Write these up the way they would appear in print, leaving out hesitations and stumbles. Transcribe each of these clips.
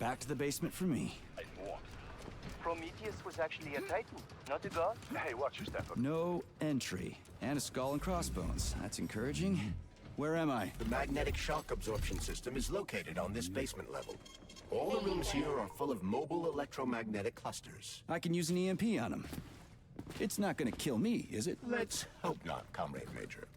back to the basement for me. Prometheus was actually a Titan, not a god? Hey, watch your step. No entry. And a skull and crossbones. That's encouraging. Where am I? The magnetic shock absorption system is located on this basement level. All the rooms here are full of mobile electromagnetic clusters. I can use an EMP on them. It's not gonna kill me, is it? Let's hope not, Comrade Major.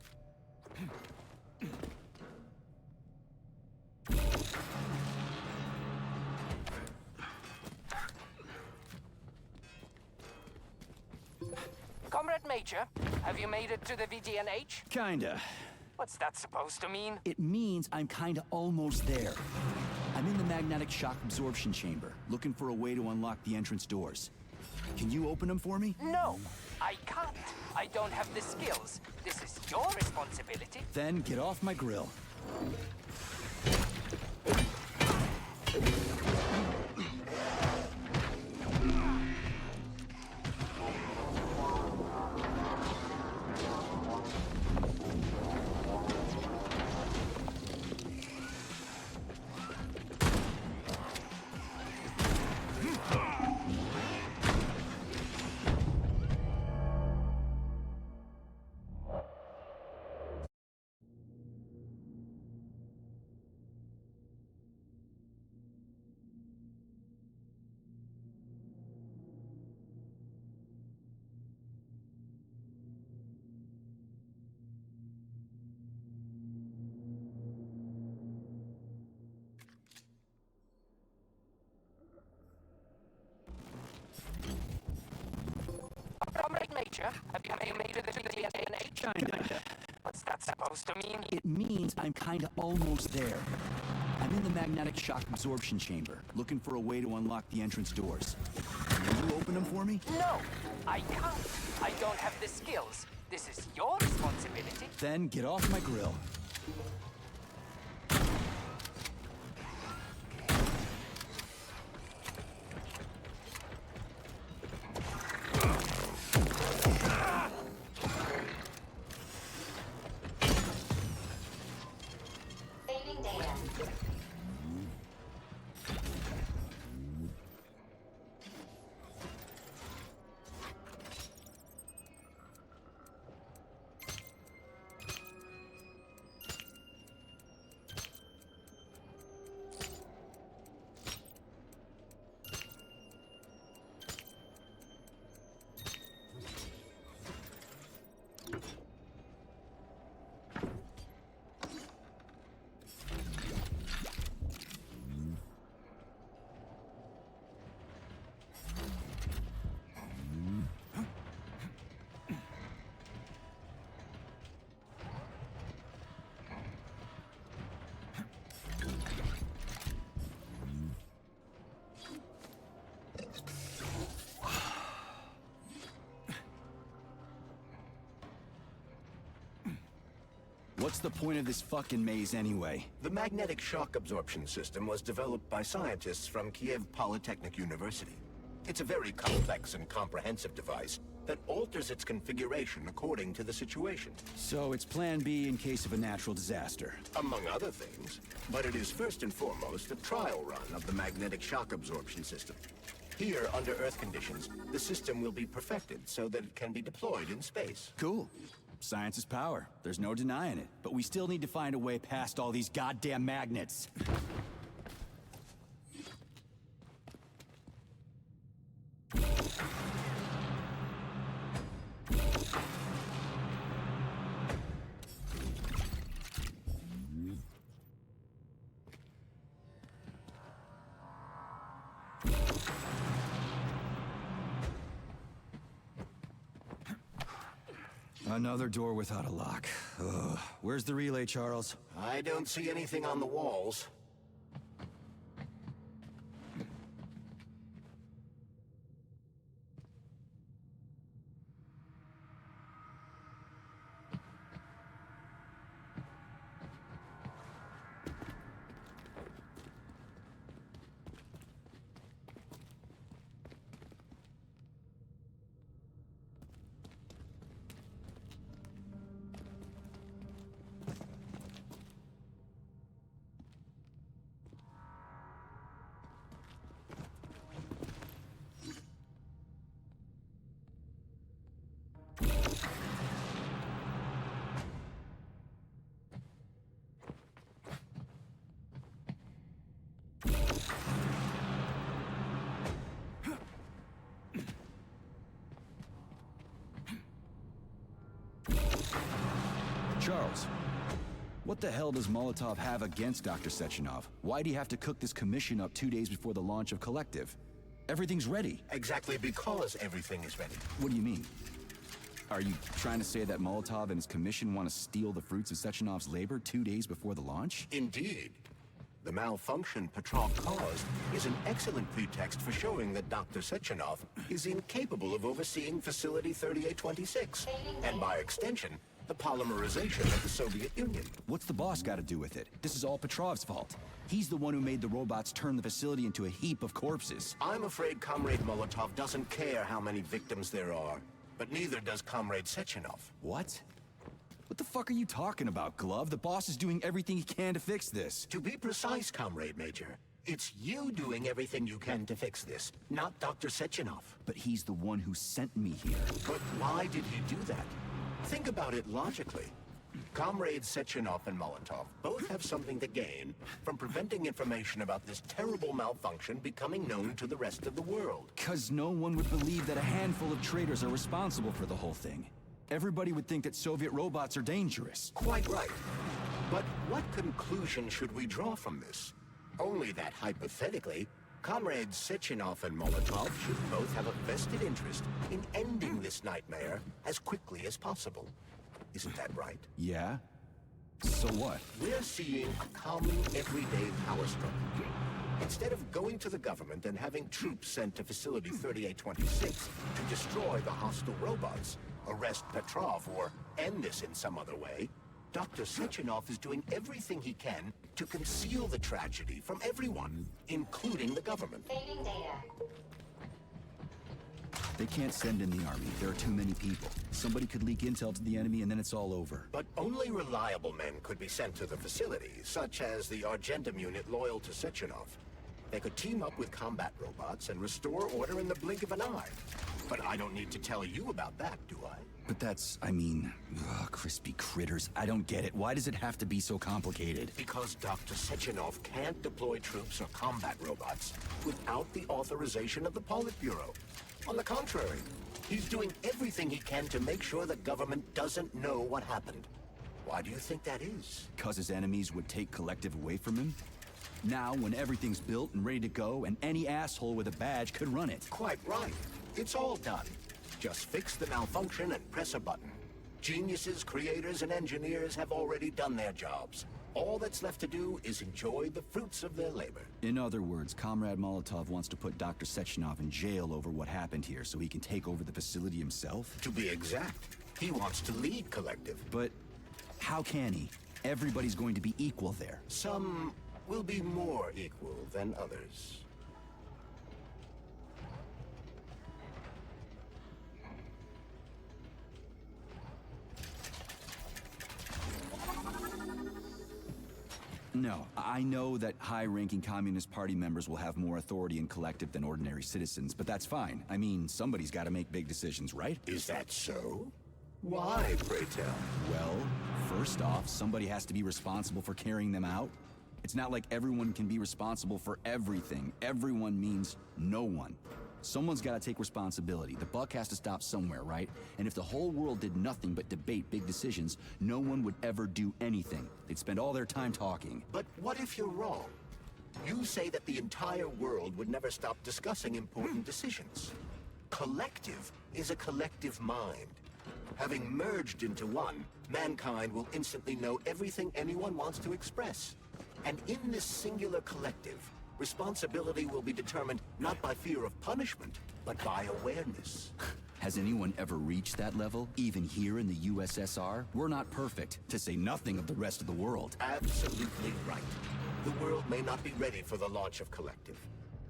Comrade Major, have you made it to the VGNH? Kinda. What's that supposed to mean? It means I'm kinda almost there. I'm in the magnetic shock absorption chamber, looking for a way to unlock the entrance doors. Can you open them for me? No, I can't. I don't have the skills. This is your responsibility. Then get off my grill. Comrade Major, have you made it to the VGNH? Kinda. What's that supposed to mean? It means I'm kinda almost there. I'm in the magnetic shock absorption chamber, looking for a way to unlock the entrance doors. Can you open them for me? No, I can't. I don't have the skills. This is your responsibility. Then get off my grill. Saving data. What's the point of this fucking maze anyway? The magnetic shock absorption system was developed by scientists from Kiev Polytechnic University. It's a very complex and comprehensive device that alters its configuration according to the situation. So it's plan B in case of a natural disaster. Among other things. But it is first and foremost a trial run of the magnetic shock absorption system. Here, under Earth conditions, the system will be perfected so that it can be deployed in space. Cool. Science is power. There's no denying it. But we still need to find a way past all these goddamn magnets. Another door without a lock. Ugh. Where's the relay, Charles? I don't see anything on the walls. Charles, what the hell does Molotov have against Dr. Sechenov? Why'd he have to cook this commission up 2 days before the launch of Collective? Everything's ready. Exactly because everything is ready. What do you mean? Are you trying to say that Molotov and his commission want to steal the fruits of Sechenov's labor 2 days before the launch? Indeed. The malfunction Petrov caused is an excellent pretext for showing that Dr. Sechenov is incapable of overseeing Facility 3826, and by extension, the polymerization of the Soviet Union. What's the boss got to do with it? This is all Petrov's fault. He's the one who made the robots turn the facility into a heap of corpses. I'm afraid Comrade Molotov doesn't care how many victims there are, but neither does Comrade Sechenov. What? What the fuck are you talking about, Glove? The boss is doing everything he can to fix this. To be precise, Comrade Major, it's you doing everything you can to fix this, not Dr. Sechenov. But he's the one who sent me here. But why did he do that? Think about it logically. Comrades Sechenov and Molotov both have something to gain from preventing information about this terrible malfunction becoming known to the rest of the world. 'Cause no one would believe that a handful of traitors are responsible for the whole thing. Everybody would think that Soviet robots are dangerous. Quite right. But what conclusion should we draw from this? Only that hypothetically, Comrades Sechenov and Molotov should both have a vested interest in ending this nightmare as quickly as possible. Isn't that right? Yeah? So what? We're seeing a common everyday power struggle. Instead of going to the government and having troops sent to Facility 3826 to destroy the hostile robots, arrest Petrov, or end this in some other way, Dr. Sechenov is doing everything he can to conceal the tragedy from everyone, including the government. Saving data. They can't send in the army. There are too many people. Somebody could leak intel to the enemy and then it's all over. But only reliable men could be sent to the facility, such as the Argentum unit loyal to Sechenov. They could team up with combat robots and restore order in the blink of an eye. But I don't need to tell you about that, do I? But that's, crispy critters. I don't get it. Why does it have to be so complicated? Because Dr. Sechenov can't deploy troops or combat robots without the authorization of the Politburo. On the contrary, he's doing everything he can to make sure the government doesn't know what happened. Why do you think that is? 'Cause his enemies would take Collective away from him? Now, when everything's built and ready to go, and any asshole with a badge could run it. Quite right. It's all done. Just fix the malfunction and press a button. Geniuses, creators, and engineers have already done their jobs. All that's left to do is enjoy the fruits of their labor. In other words, Comrade Molotov wants to put Dr. Sechenov in jail over what happened here so he can take over the facility himself? To be exact, he wants to lead Collective. But how can he? Everybody's going to be equal there. Some will be more equal than others. No, I know that high-ranking Communist Party members will have more authority in Collective than ordinary citizens, but that's fine. I mean, somebody's got to make big decisions, right? Is that so? Why, pray tell? Well, first off, somebody has to be responsible for carrying them out. It's not like everyone can be responsible for everything. Everyone means no one. Someone's got to take responsibility. The buck has to stop somewhere, right? And if the whole world did nothing but debate big decisions, no one would ever do anything. They'd spend all their time talking. But what if you're wrong? You say that the entire world would never stop discussing important decisions. Collective is a collective mind. Having merged into one, mankind will instantly know everything anyone wants to express. And in this singular collective, responsibility will be determined not by fear of punishment, but by awareness. Has anyone ever reached that level? Even here in the USSR? We're not perfect, to say nothing of the rest of the world. Absolutely right. The world may not be ready for the launch of Collective.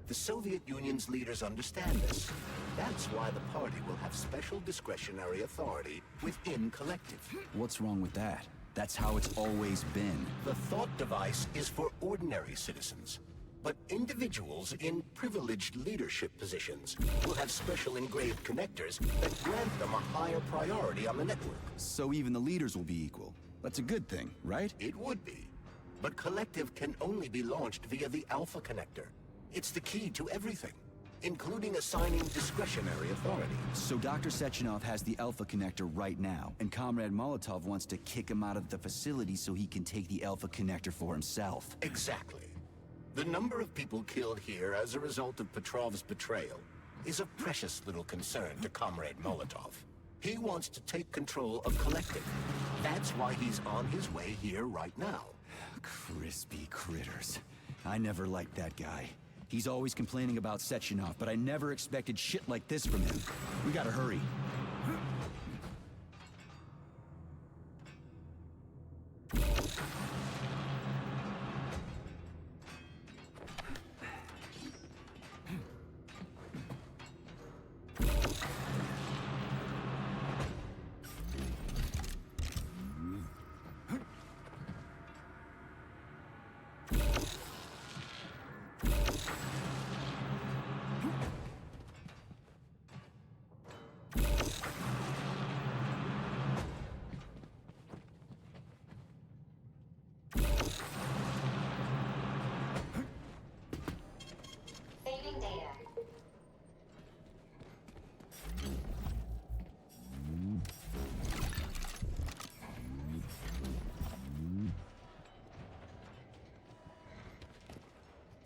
The Soviet Union's leaders understand this. That's why the party will have special discretionary authority within Collective. What's wrong with that? That's how it's always been. The thought device is for ordinary citizens. But individuals in privileged leadership positions will have special engraved connectors that grant them a higher priority on the network. So even the leaders will be equal. That's a good thing, right? It would be. But Collective can only be launched via the Alpha Connector. It's the key to everything. including assigning discretionary authority. So Dr. Sechenov has the Alpha Connector right now, and Comrade Molotov wants to kick him out of the facility so he can take the Alpha Connector for himself. Exactly. The number of people killed here as a result of Petrov's betrayal is of precious little concern to Comrade Molotov. He wants to take control of Collective. That's why he's on his way here right now. Crispy critters. I never liked that guy. He's always complaining about Sechenov, but I never expected shit like this from him. We gotta hurry. Saving data.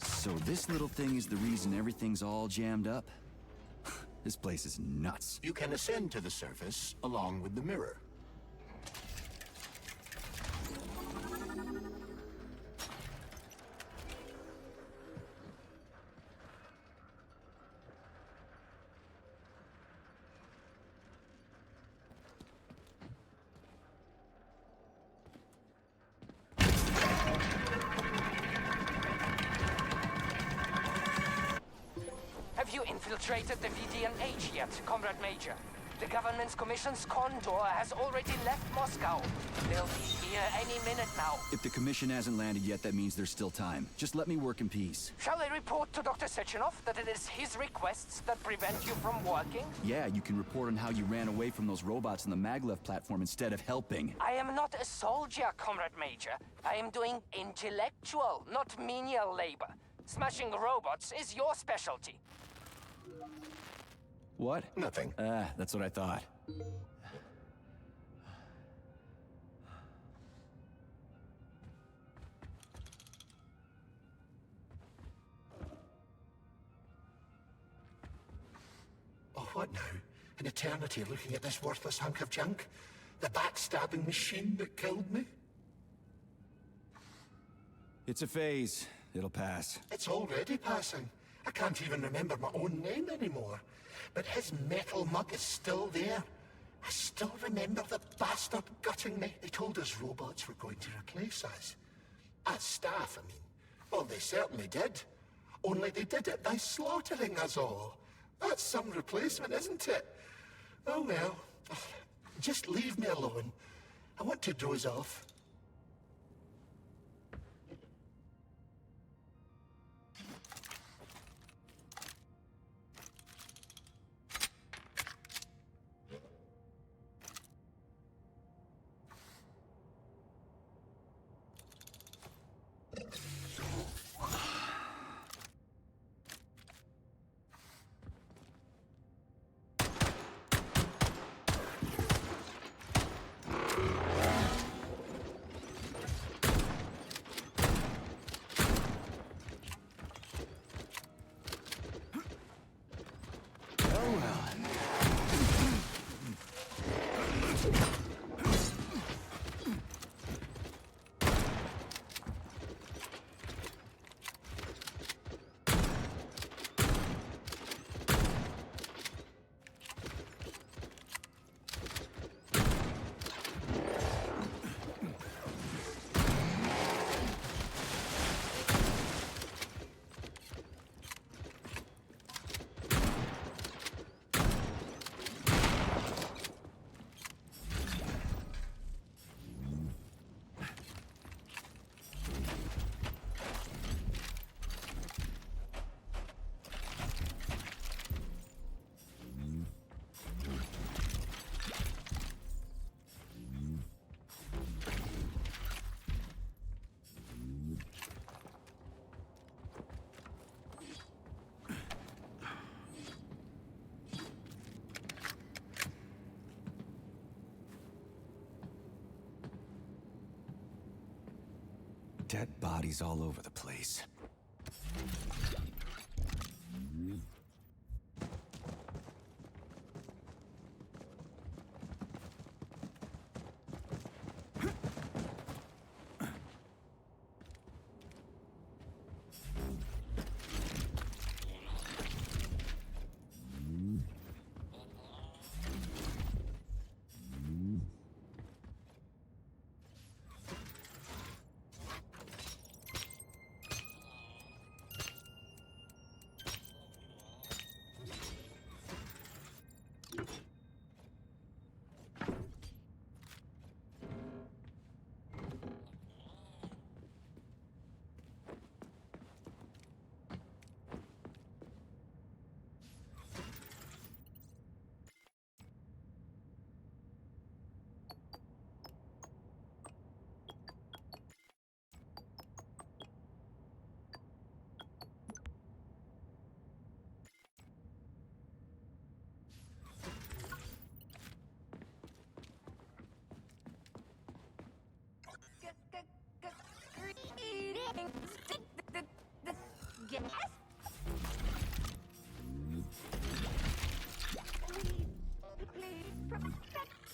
So this little thing is the reason everything's all jammed up? This place is nuts. You can ascend to the surface along with the mirror. Have you infiltrated the VDNH yet, Comrade Major? The government's commission's Condor has already left Moscow. They'll be here any minute now. If the commission hasn't landed yet, that means there's still time. Just let me work in peace. Shall I report to Dr. Sechenov that it is his requests that prevent you from working? Yeah, you can report on how you ran away from those robots on the Maglev platform instead of helping. I am not a soldier, Comrade Major. I am doing intellectual, not menial labor. Smashing robots is your specialty. What? Nothing. That's what I thought. Oh, what now? An eternity looking at this worthless hunk of junk? The backstabbing machine that killed me? It's a phase. It'll pass. It's already passing. I can't even remember my own name anymore. But his metal mug is still there. I still remember the bastard gutting me. They told us robots were going to replace us. As staff, I mean. Well, they certainly did. Only they did it by slaughtering us all. That's some replacement, isn't it? Oh well. Just leave me alone. I want to doze off. Dead bodies all over the place.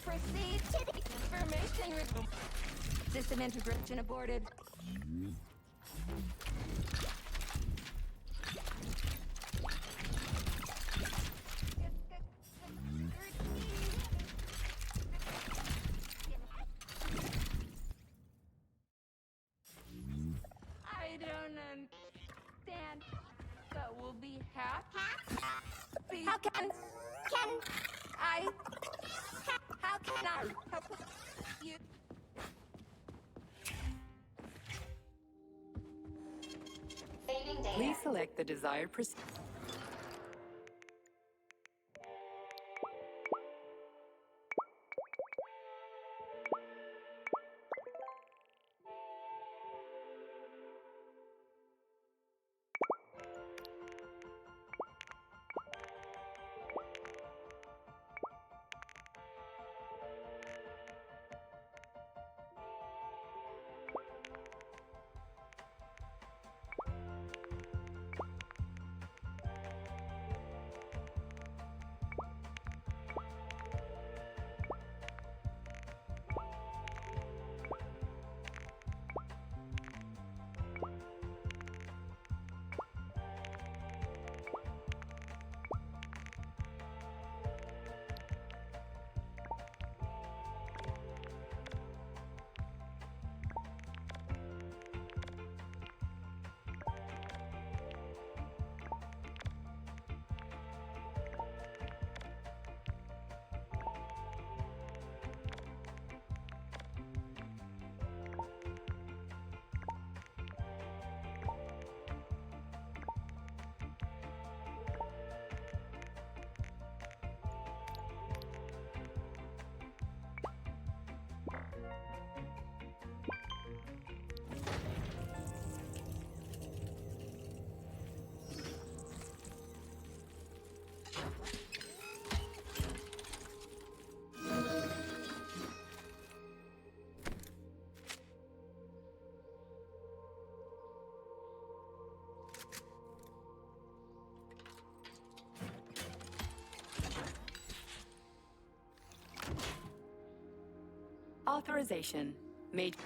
Proceed to the information room. System integration aborted. I don't understand, but we'll be happy. How can I? How can I help you? Saving data. Please select the desired procedure. Authorization. Made.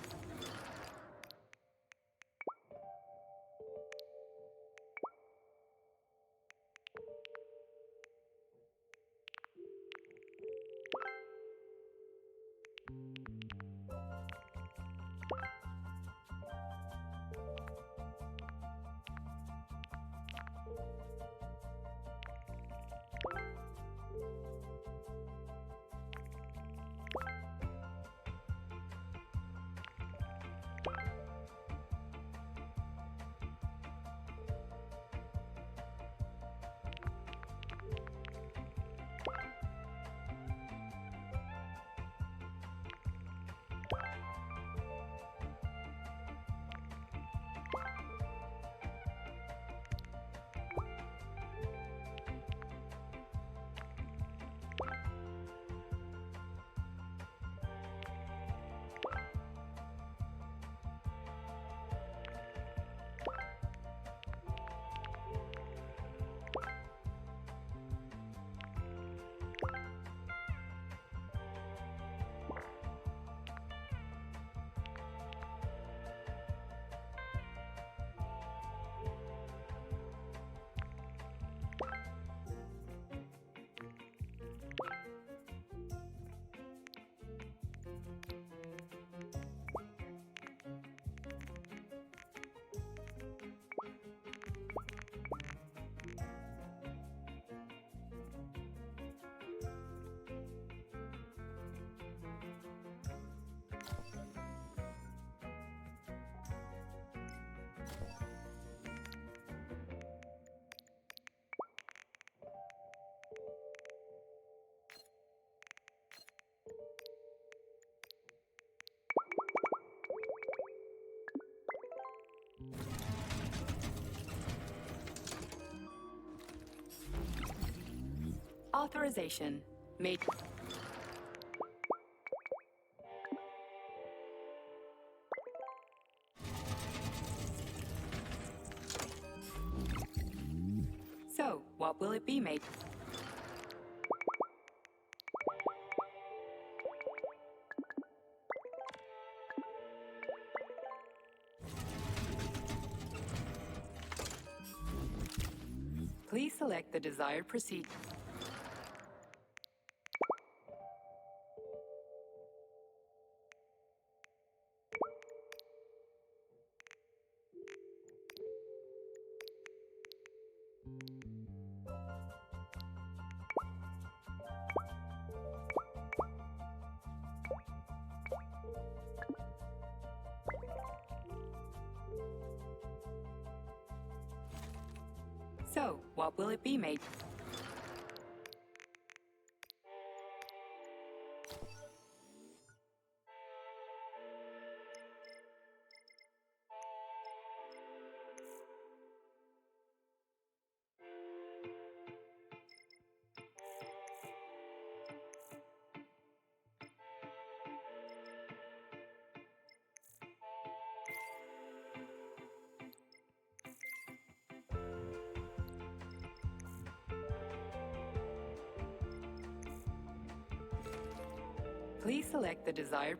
Authorization. Major. So, what will it be, mate? Please select the desired procedure. So, what will it be, mate? Please select the desired